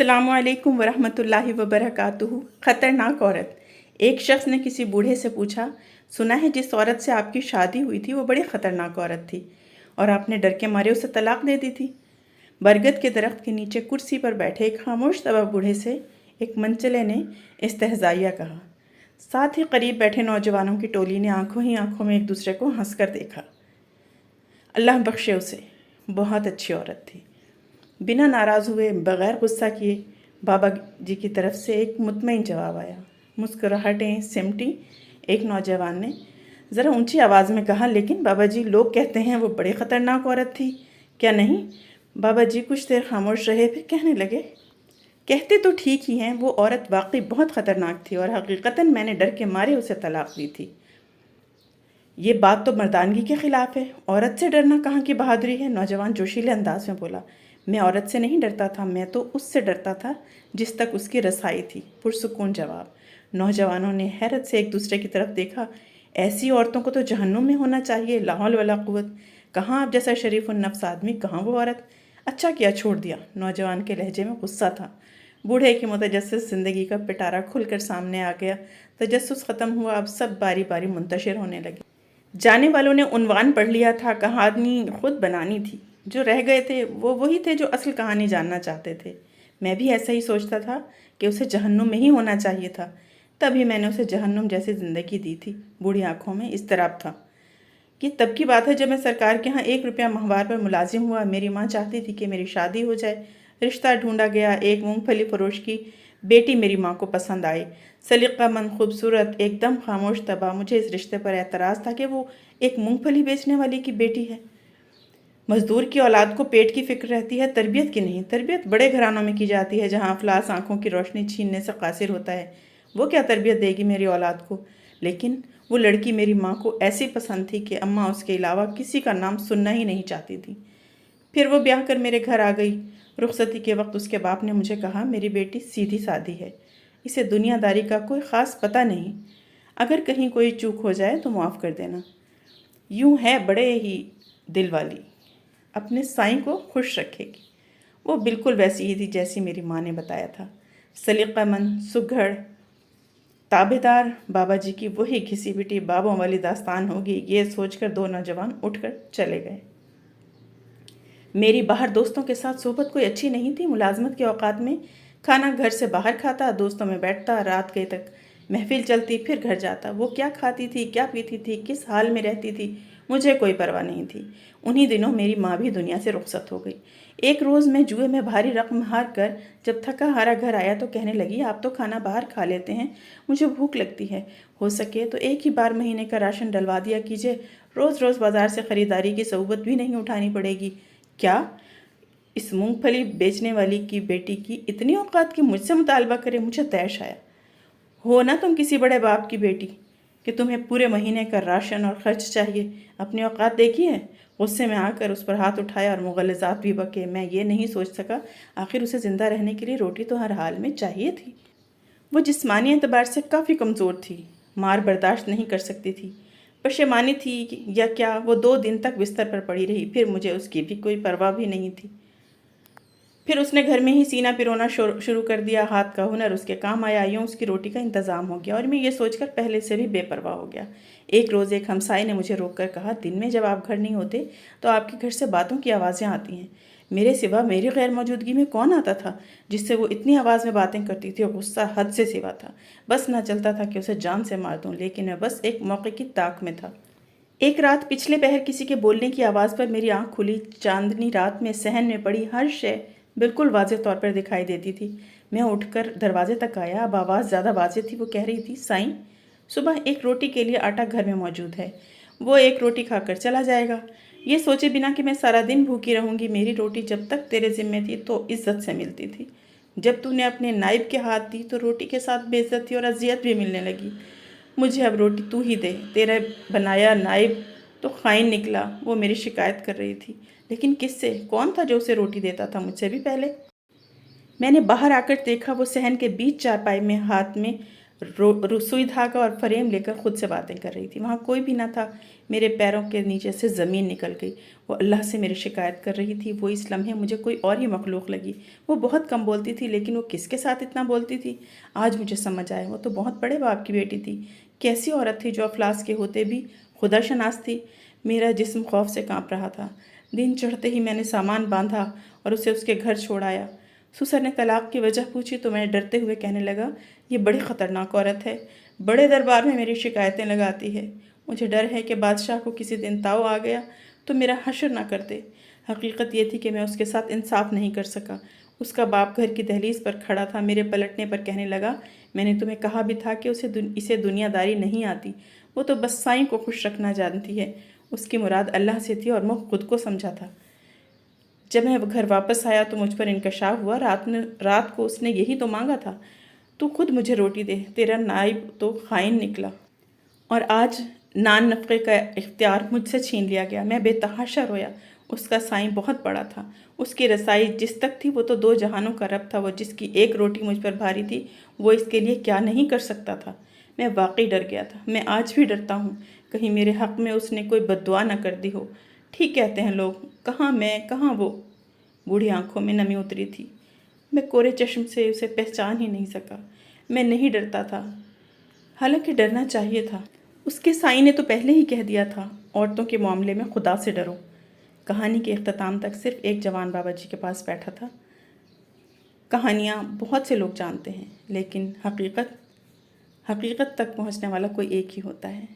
अस्सलामु अलैकुम वरहमतुल्लाहि वबरकातुहू। ख़तरनाक औरत। एक शख्स ने किसी बूढ़े से पूछा, सुना है जिस औरत से आपकी शादी हुई थी वो बड़ी ख़तरनाक औरत थी और आपने डर के मारे उसे तलाक दे दी थी। बरगद के दरख्त के नीचे कुर्सी पर बैठे एक खामोश तवा बूढ़े से एक मंचले ने इस्तेहज़ाइया कहा। साथ ही करीब बैठे नौजवानों की टोली ने आंखों ही आंखों में एक दूसरे को हंसकर देखा। अल्लाह बख्शे उसे, बहुत अच्छी औरत थी। बिना नाराज़ हुए, बग़ैर गुस्सा किए बाबा जी की तरफ से एक मुतमईन जवाब आया। मुस्कुराहटें सिमटी। एक नौजवान ने ज़रा ऊंची आवाज़ में कहा, लेकिन बाबा जी, लोग कहते हैं वो बड़ी ख़तरनाक औरत थी, क्या नहीं? बाबा जी कुछ देर खामोश रहे, फिर कहने लगे, कहते तो ठीक ही हैं, वो औरत वाकई बहुत ख़तरनाक थी और हकीकतन मैंने डर के मारे उसे तलाक दी थी। ये बात तो मर्दानगी के ख़िलाफ़ है। औरत से डरना कहाँ की बहादुरी है? नौजवान जोशीले अंदाज में बोला। मैं औरत से नहीं डरता था, मैं तो उससे डरता था जिस तक उसकी रसाई थी। पुरसुकून जवाब। नौजवानों ने हैरत से एक दूसरे की तरफ देखा। ऐसी औरतों को तो जहन्नुम में होना चाहिए। लाहौल वला कुव्वत। कहाँ आप जैसा शरीफ नफ्स आदमी, कहाँ वो औरत। अच्छा किया छोड़ दिया। नौजवान के लहजे में गुस्सा था। बूढ़े की मुतजस्सिस ज़िंदगी का पिटारा खुलकर सामने आ गया। तजस्सुस ख़त्म हुआ, अब सब बारी बारी मुंतशिर होने लगे। जाने वालों ने उन्वान पढ़ लिया था, कहानी खुद बनानी थी। जो रह गए थे वो वही थे जो असल कहानी जानना चाहते थे। मैं भी ऐसा ही सोचता था कि उसे जहन्नुम में ही होना चाहिए था, तभी मैंने उसे जहन्नुम जैसी ज़िंदगी दी थी। बूढ़ी आंखों में इज़्तिराब था। ये तब की बात है जब मैं सरकार के यहाँ 1 रुपया माहवार पर मुलाजिम हुआ। मेरी माँ चाहती थी कि मेरी शादी हो जाए। रिश्ता ढूंढा गया। एक मूंगफली फरोश की बेटी मेरी माँ को पसंद आई। सलीक़ामंद, खूबसूरत, एकदम खामोश तबा। मुझे इस रिश्ते पर एतराज़ था कि वो एक मूंगफली बेचने वाले की बेटी है। मज़दूर की औलाद को पेट की फ़िक्र रहती है, तरबियत की नहीं। तरबियत बड़े घरानों में की जाती है जहाँ अफलास आँखों की रोशनी छीनने से कासिर होता है। वो क्या तरबियत देगी मेरी औलाद को? लेकिन वो लड़की मेरी माँ को ऐसी पसंद थी कि अम्मा उसके अलावा किसी का नाम सुनना ही नहीं चाहती थी। फिर वो ब्याह कर मेरे घर आ गई। रुखसती के वक्त उसके बाप ने मुझे कहा, मेरी बेटी सीधी सादी है, इसे दुनियादारी का कोई ख़ास पता नहीं, अगर कहीं कोई चूक हो जाए तो माफ़ कर देना। यूँ है बड़े ही दिल वाली, अपने साईं को खुश रखेगी। वो बिल्कुल वैसी ही थी जैसी मेरी माँ ने बताया था। सलीक़ामंद, सुघड़, ताबेदार। बाबा जी की वही घिसी पिटी बाबों वाली दास्तान होगी, ये सोचकर दो नौजवान उठकर चले गए। मेरी बाहर दोस्तों के साथ सोबत कोई अच्छी नहीं थी। मुलाजमत के औकात में खाना घर से बाहर खाता, दोस्तों में बैठता, रात गए तक महफिल चलती, फिर घर जाता। वो क्या खाती थी, क्या पीती थी, किस हाल में रहती थी, मुझे कोई परवाह नहीं थी। उन्हीं दिनों मेरी माँ भी दुनिया से रुखसत हो गई। एक रोज़ मैं जुए में भारी रकम हार कर जब थका हारा घर आया तो कहने लगी, आप तो खाना बाहर खा लेते हैं, मुझे भूख लगती है, हो सके तो एक ही बार महीने का राशन डलवा दिया कीजिए, रोज़ रोज़ बाज़ार से ख़रीदारी की सहुबत भी नहीं उठानी पड़ेगी। क्या इस मूंगफली बेचने वाली की बेटी की इतनी औकात कि मुझसे मुतालबा करे? मुझे तैश आया। हो ना तुम किसी बड़े बाप की बेटी कि तुम्हें पूरे महीने का राशन और खर्च चाहिए? अपनी औकात देखी है? गुस्से में आकर उस पर हाथ उठाया और मुग़ल्लज़ात भी बके। मैं ये नहीं सोच सका, आखिर उसे ज़िंदा रहने के लिए रोटी तो हर हाल में चाहिए थी। वो जिस्मानी एतबार से काफ़ी कमज़ोर थी, मार बर्दाश्त नहीं कर सकती थी। पशेमानी थी या क्या, वो 2 दिन तक बिस्तर पर पड़ी रही, फिर मुझे उसकी भी कोई परवाह भी नहीं थी। फिर उसने घर में ही सीना पिरोना शुरू कर दिया। हाथ का हुनर उसके काम आया, यूँ उसकी रोटी का इंतज़ाम हो गया और मैं ये सोचकर पहले से भी बेपरवाह हो गया। एक रोज़ एक हमसाये ने मुझे रोक कर कहा, दिन में जब आप घर नहीं होते तो आपके घर से बातों की आवाज़ें आती हैं। मेरे सिवा मेरी गैर मौजूदगी में कौन आता था जिससे वो इतनी आवाज़ में बातें करती थी? और गुस्सा हद से सिवा था। बस ना चलता था कि उसे जान से मार दूँ, लेकिन मैं बस एक मौके की ताक में था। एक रात पिछले पहर किसी के बोलने की आवाज़ पर मेरी आंख खुली। चांदनी रात में सहन में पड़ी हर शय बिल्कुल वाज़ेह तौर पर दिखाई देती थी। मैं उठकर दरवाजे तक आया। अब आवाज़ ज़्यादा वाज़ेह थी। वो कह रही थी, साईं, सुबह एक रोटी के लिए आटा घर में मौजूद है, वो एक रोटी खाकर चला जाएगा। ये सोचे बिना कि मैं सारा दिन भूखी रहूँगी। मेरी रोटी जब तक तेरे ज़िम्मे थी तो इज़्ज़त से मिलती थी, जब तूने अपने नाइब के हाथ दी तो रोटी के साथ बेइज्जती और अजियत भी मिलने लगी। मुझे अब रोटी तू ही दे। तेरा बनाया नाइब तो खाइन निकला। वो मेरी शिकायत कर रही थी, लेकिन किससे? कौन था जो उसे रोटी देता था? मुझसे भी पहले। मैंने बाहर आकर देखा, वो सहन के बीच चारपाई में हाथ में सुई धागा और फ्रेम लेकर खुद से बातें कर रही थी। वहाँ कोई भी ना था। मेरे पैरों के नीचे से ज़मीन निकल गई। वो अल्लाह से मेरी शिकायत कर रही थी। वो इस लम्हे मुझे कोई और ही मखलूक लगी। वो बहुत कम बोलती थी, लेकिन वो किसके साथ इतना बोलती थी? आज मुझे समझ आया, वो तो बहुत बड़े बाप की बेटी थी। कैसी औरत थी जो अफलास के होते भी खुदा शनास थी। मेरा जिस्म खौफ से काँप रहा था। दिन चढ़ते ही मैंने सामान बांधा और उसे उसके घर छोड़ आया। सुसर ने तलाक की वजह पूछी तो मैं डरते हुए कहने लगा, ये बड़ी ख़तरनाक औरत है, बड़े दरबार में मेरी शिकायतें लगाती है। मुझे डर है कि बादशाह को किसी दिन ताव आ गया तो मेरा हश्र ना कर दे। हकीकत ये थी कि मैं उसके साथ इंसाफ नहीं कर सका। उसका बाप घर की दहलीज पर खड़ा था। मेरे पलटने पर कहने लगा, मैंने तुम्हें कहा भी था कि इसे दुनियादारी नहीं आती। वो तो बस साईं को खुश रखना जानती है। उसकी मुराद अल्लाह से थी और मैं खुद को समझा था। जब मैं घर वापस आया तो मुझ पर इंकशाफ हुआ। रात को उसने यही तो मांगा था, तू खुद मुझे रोटी दे, तेरा नाइब तो खाइन निकला और आज नान नफ़े का इख्तियार मुझसे छीन लिया गया। मैं बेतहाशा रोया। उसका साईं बहुत बड़ा था। उसकी रसाई जिस तक थी वो तो दो जहानों का रब था। वो जिसकी एक रोटी मुझ पर भारी थी, वो इसके लिए क्या नहीं कर सकता था। मैं वाकई डर गया था। मैं आज भी डरता हूँ, कहीं मेरे हक़ में उसने कोई बद्दुआ न कर दी हो। ठीक कहते हैं लोग, कहाँ मैं कहाँ वो। बूढ़ी आंखों में नमी उतरी थी। मैं कोरे चश्म से उसे पहचान ही नहीं सका। मैं नहीं डरता था, हालांकि डरना चाहिए था। उसके साईं ने तो पहले ही कह दिया था, औरतों के मामले में खुदा से डरो। कहानी के इख्तिताम तक सिर्फ एक जवान बाबा जी के पास बैठा था। कहानियाँ बहुत से लोग जानते हैं, लेकिन हकीकत तक पहुँचने वाला कोई एक ही होता है।